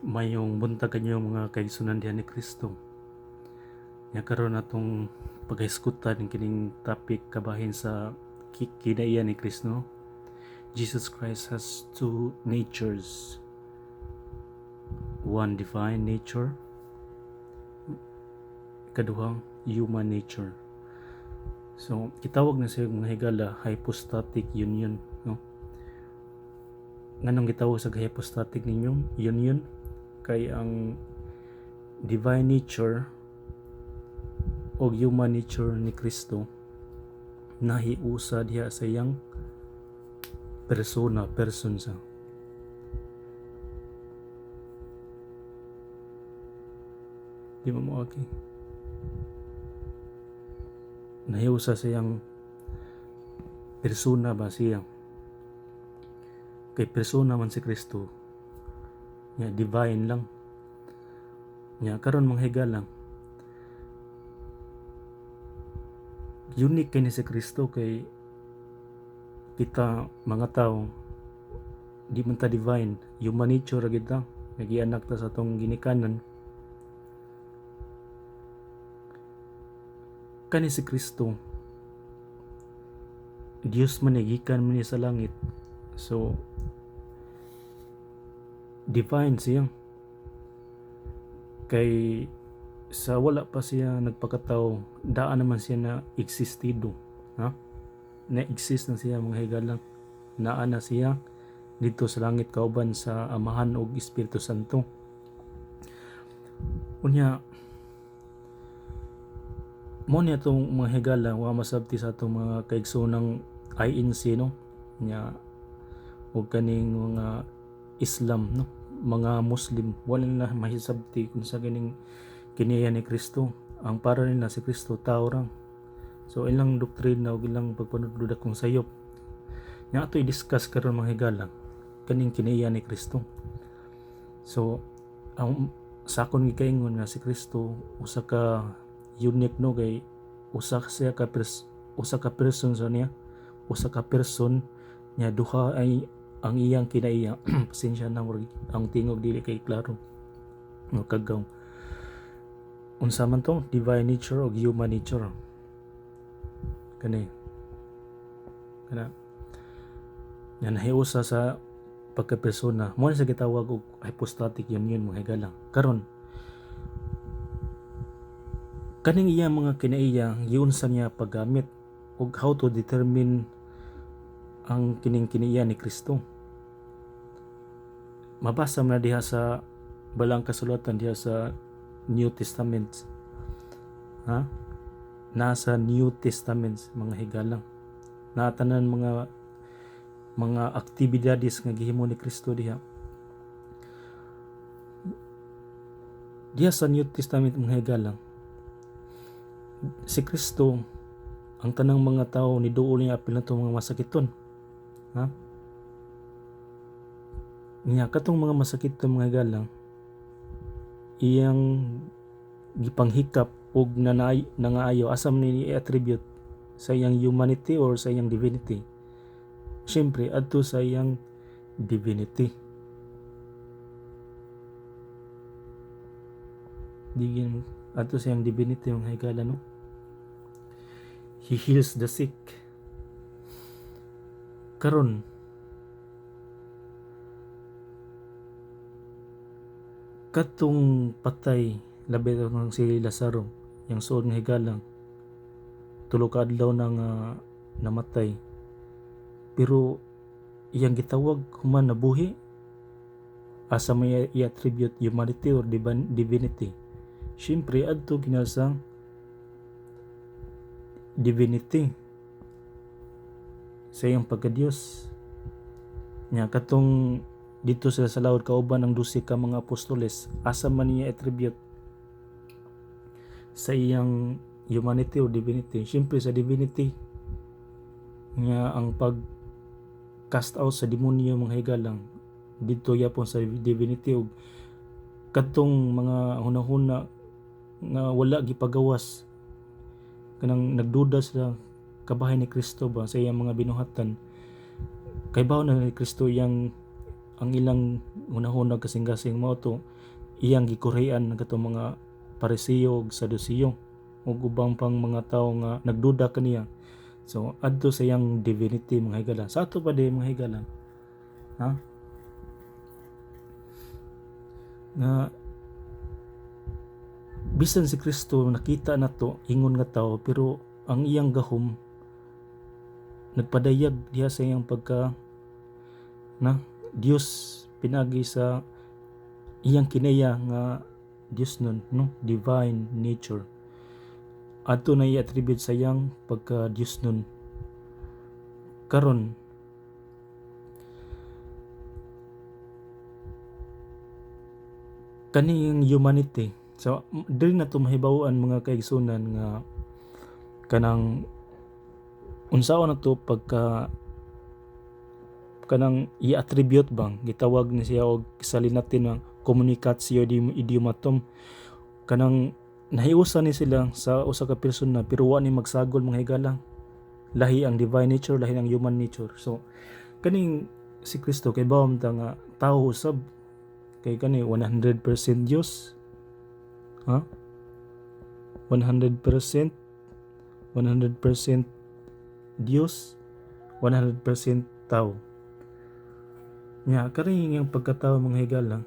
mayong buntag kanyo mga kaigsunan dihan ni Kristo. Nya karon natong pagahiskutan kining topic kabahin sa kinaiya ni Kristo. Jesus Christ has two natures. One divine nature, kaduhang human nature. So gitawag na siya mga higala hypostatic union, no? Nganong gitawag sa hypostatic ninyong union kay ang divine nature o human nature ni Kristo nahiusa diha sa iyang person sa. Di mo okay. Nahiusa sa iyang persona ba siya? Kay persona man si Kristo. Nya divine lang. Nya karon mga higala unique kini si Kristo kay kita mga tao di man ta divine, human nature ra gid ta, nagianak ta sa tong ginikanan. Kani si Kristo Dios man gikan man sa langit, so divine siya kay sa wala pa siya nagpakatao, daan naman siya na existido, ha? Na-exist na siya mga higala, naa na siya dito sa langit kauban sa Amahan ug Espiritu Santo. Unya mo niya itong mga higala wa masabti sa itong mga kaigsunang INC, no? Nya o kaning mga Islam, no? Mga Muslim wala na mahisabti kung sa ganing kinaiya ni Kristo. Ang para nila si Kristo tao rang. So ilang doktrina o ilang pagpanudod akong sayop nga ato i-discuss karon mga higala kaning kinaiya ni Kristo. So ang sa akong gikaingon nga si Kristo usa ka unique, no? Kay usa ka person sa niya, usa ka person niya, duha ay ang iyang kinaiya. Pasensya na ang tingog dili kay klaro no kagaw. Unsa man to divine nature o human nature kani kana yan nahiusa sa pagkapersona mo sa gitawag og hypostatic union mga higala. Karon kaning iya mga kinaiya giunsa niya paggamit ug how to determine ang kining kinaiya ni Kristo. Mabasa na diha sa balang kasulatan diha sa New Testament, ha? Nasa New Testament mga higala, natanan mga aktibidades nga gihimo ni Kristo diha sa New Testament mga higala. Si Kristo ang tanang mga tao ni duol niya apil na itong mga masakiton, ha? Niya katong mga masakiton mga higala iyang gipanghikap og nangaayo asam ni i-attribute sa iyang humanity or sa iyang divinity. Siyempre adto sa iyang divinity. Digin adto sa iyang divinity mga higala, no? He heals the sick. Karon katong patay labi ng si Lazaro, yang suod nga higala, tulo ka adlaw nang namatay, pero iyang gitawag human nabuhi, asa may i-attribute humanity or divinity. Siyempre adto ginasang divinity sa iyang pagka-Dios. Nya katong dito sa laod kauban ng 12 ka mga apostoles, asa man niya attribute sa iyang humanity or divinity. Siyempre sa divinity nga ang pag cast out sa demonyo mga higalang dito yapon sa divinity ug katong mga hunahuna nga wala gipagawas kanang nagduda sa kabahay ni Kristo ba sa iyang mga binuhatan, kay bawo na ni Kristo yang ang ilang hunahunag kasing-kasing mao to iyang gikorean ng katong mga Parisiyo ug Sadusiyo ug ubang pang mga tawo nga nagduda kaniya. So adto sa iyang divinity mga higala. Sa ato pa di mga higala, ha? Nga bisan si Kristo nakita nato ingon nga tawo, pero ang iyang gahom nagpadayag diha sa iyang pagka na Dios pinagi sa iyang kinaya nga Dios nun, no? Divine nature. Adto na i-attribute sa iyang pagka Dios nun. Karon kaning humanity, so dili na to mahibaw-an mga kaigsunan nga kanang unsaon na to pagka kanang i-attribute bang gitawag ni siya og salin natin ng komunikasyon idiomatom, kanang nahiusan ni sila sa usa ka persona pero wa ni magsagol mga higala. Lahi ang divine nature, lahi ang human nature. So kaning si Kristo kay bawam ta nga tawo usab, kay kani 100% Dios, ha? 100% Dios, 100% tao. Nya kani ang pagkatao mga higala,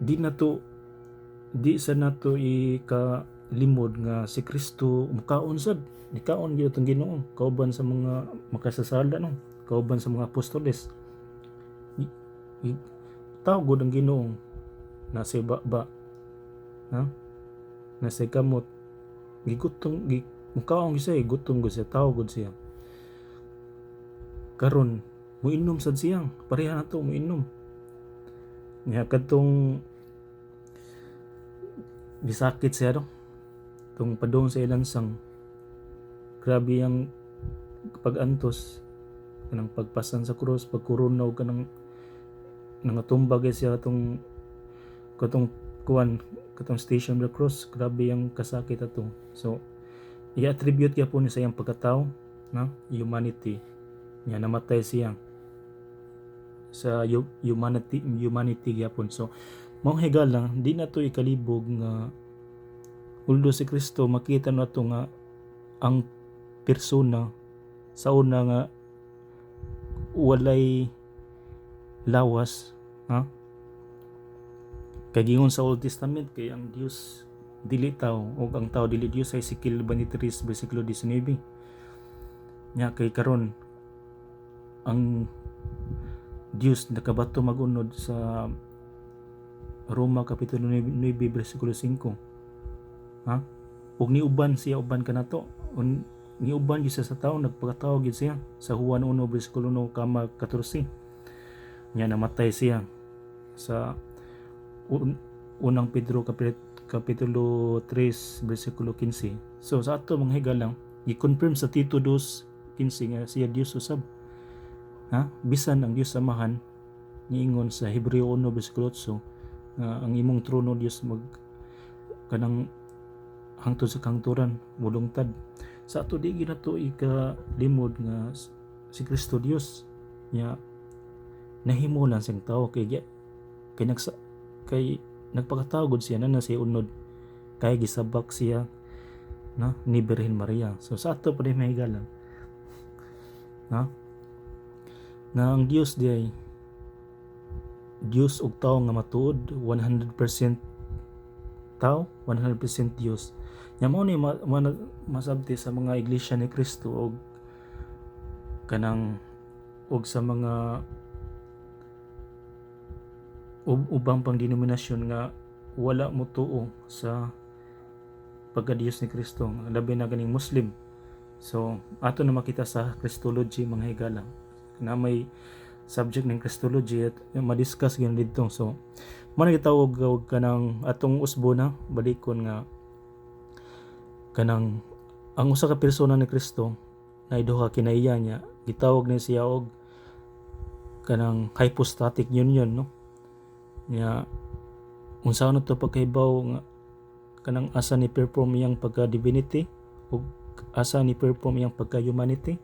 di sa nato ikalimod nga si Kristo mukaon sad, nikaon gyud ang Ginoo kauban sa mga makasasala, no? Kauban sa mga apostoles. Tao gud ang Ginoo nasa baba, ha? Nasa kamot gigutom mukaon siya, gutom gud siya, tao gud siya. Karon muinom sad siyang pareha nato muinom. Nya kadtong gisakit siya, no? Tung padung sa ilang sang, grabe ang pag-antos kanang pagpasan sa krus, pagkurunaw kanang nangatumba gyud siya katong station of the cross. Grabe ang kasakit ato. So i-attribute niya po sa iyang pagkatao, na humanity niya, namatay siya sa humanity gyapon. So mao higala, di na to ikalibog nga uldo si Kristo makita nato nga ang persona sa una nga walay lawas, ha? Kay gingon sa Old Testament kay ang Dios dili tao o ang tao dili Dios, sa Ezekiel 23 bersikulo 19. Nya kay karon ang Dios nakabato magunod sa Roma kapitulo 9 bersikulo 5, ha? Ug niuban siya, uban kanato, niuban gyud siya sa tao, nagpakatao gyud siya sa Juan 1 bersikulo 1 kama 14. Nya namatay siya sa unang Pedro kapitulo 3 bersikulo 15. So sa ato mga higala, i-confirm sa Tito 2:15 nga siya Dios usab, ha? Bisan ang Dios samahan niingon sa Hebreo 1 bersikulo 8 nga ang imong trono Dios kanang hangtod sa kangturan mulungtad. Sa ato di gyud nato ikalimod nga si Kristo Dios nya nahimulan siyang tao kay nagpakatao gud siya na siya unod kay gisabak siya na ni Birhen Maria. So sa ato pa rin mahigala, ha? Na ang Dios diay Dios ug tao nga matuod, 100% tao, 100% Dios. Nya mao ni masabti sa mga iglesia ni Kristo og sa mga ubang pang denominasyon nga wala mo tuo sa pagka-Diyos ni Kristo, labi na ganing Muslim. So ato na makita sa Christology mga higala na may subject ng Christology at madiscuss gyud dito. So man gitawag kanang atong usbo na balikon nga kanang ang usa ka persona ni Kristo na duha kinaiya niya, gitawag ni siya og kanang hypostatic union, no? Nya unsa na to pagkaibaw nga kanang asa ni perform iyang pagka divinity ug asa ni perform iyang pagka humanity,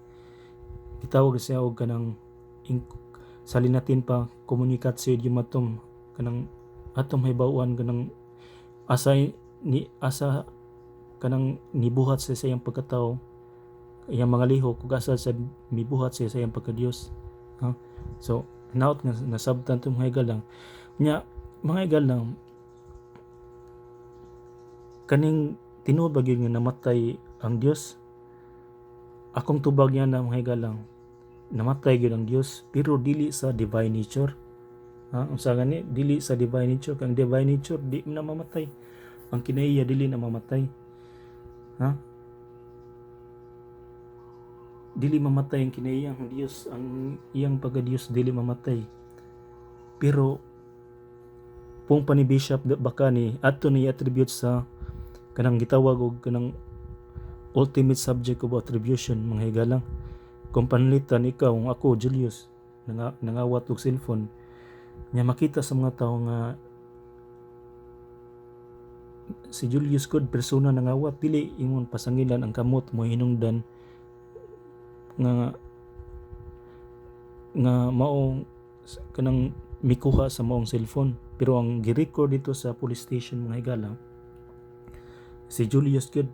gitawag siya og kanang salin natin pa komunikasyon idiom atom kanang atom hibawan kanang asa kanang nibuhat sa iyang pagkatao, iyang mga lihok ug asa sa mibuhat sa iyang pagka-Dios. So naot nga nasabtan tong mga higalang nya mga higalang kaning tinuod ba gyud nga namatay ang Dios. Akong tubag niya na mga higalang namatay gyud ang Dios pero dili sa divine nature. Unsa gani dili sa divine nature, kang divine nature di na mamatay, ang kinaiya dili na mamatay. Dili mamatay ang kinaiya ang Dios, ang iyang pagka-Dios dili mamatay. Pero pung pa ni Bishop baka ni adto ni attribute sa kanang gitawag og kanang ultimate subject of attribution mga higalang. Kung panlitan ikaw ako Julius nangawat og cellphone nya makita sa mga tao nga si Julius Good persona nangawat, dili imong pasangilan ang kamot mo hinungdan nga maong kanang mikuha sa maong cellphone. Pero ang gi-record dito sa police station mga higala, si Julius Good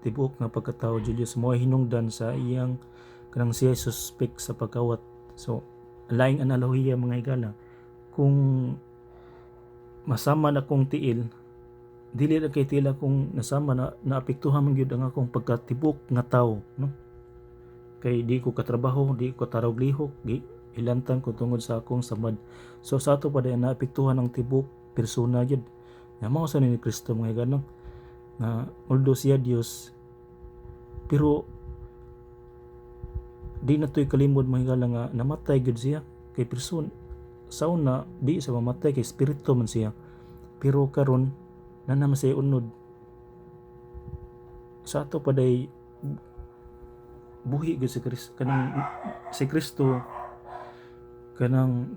tibuok nga pagkatao Julius mo hinungdan sa iyang kanang siya suspect sa pagkawat. So laing analohiya mga higala, kung masama na kong tiil dili na kay tila kung nasama na naapektuhan man gyud ang akong pagkatibok nga tawo, no? Kay di ko katrabaho, di ko tarog lihok, di ilantan ko tungod sa akong samad. So sa ato pa day naapektuhan ang tibok persona gyud. Nga mao sa ni Kristo mga higalang nga although siya Dios pero di na to'y kalimod mga higalang nga namatay gyud siya kay person sauna di sa mamatay kay espiritu man siya. Pero karon naman siya unod sa ato pa day buhi gyud si Kristo, kanang si Kristo kanang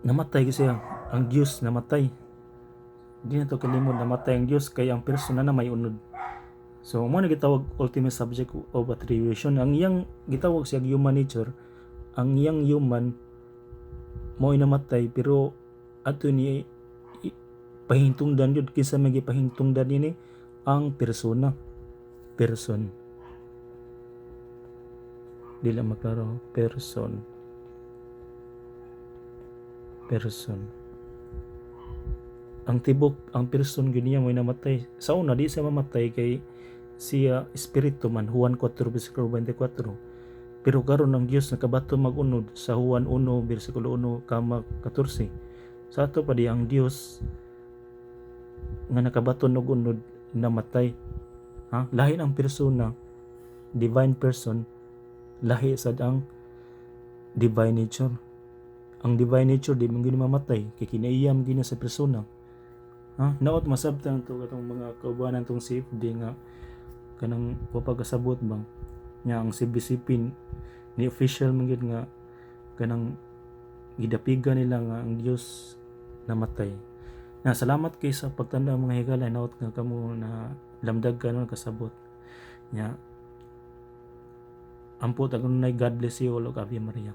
namatay gyud siya, ang Dios namatay. Di na to kalimod namatay ang Dios kay ang persona na may unod. So mo na gitawag ultimate subject of attribution. Ang iyang gitawag siya human nature, ang iyang human mo namatay pero ato ni pahintungdan yun kinsa may gipahintungdan nini ang persona person dila maklaro person ang tibok ang person gyud niya mo'y namatay. Sa una di siya mamatay kay siya espiritu man, Juan 4:24. Pero karon ang Dios nakabato magunod sa Juan 1:1-14. Sa ato pa di ang Dios nga nakabaton og unod namatay. Lahi ang persona, divine person, lahi sad ang divine nature. Ang divine nature di man gyud mamatay kay kinaiyam gyud sa persona. Naot masabtan to katong mga kaubanan tong CFD nga kanang wapagkasabot bang nya ang CBCP ni official man gyud nga kanang gidapigan nila nga ang Dios namatay. Salamat kay sa pagtanda mga higala, naot nga kamo na lamdag ka nun kasabot nya ampot ang God bless you all, Ave Maria.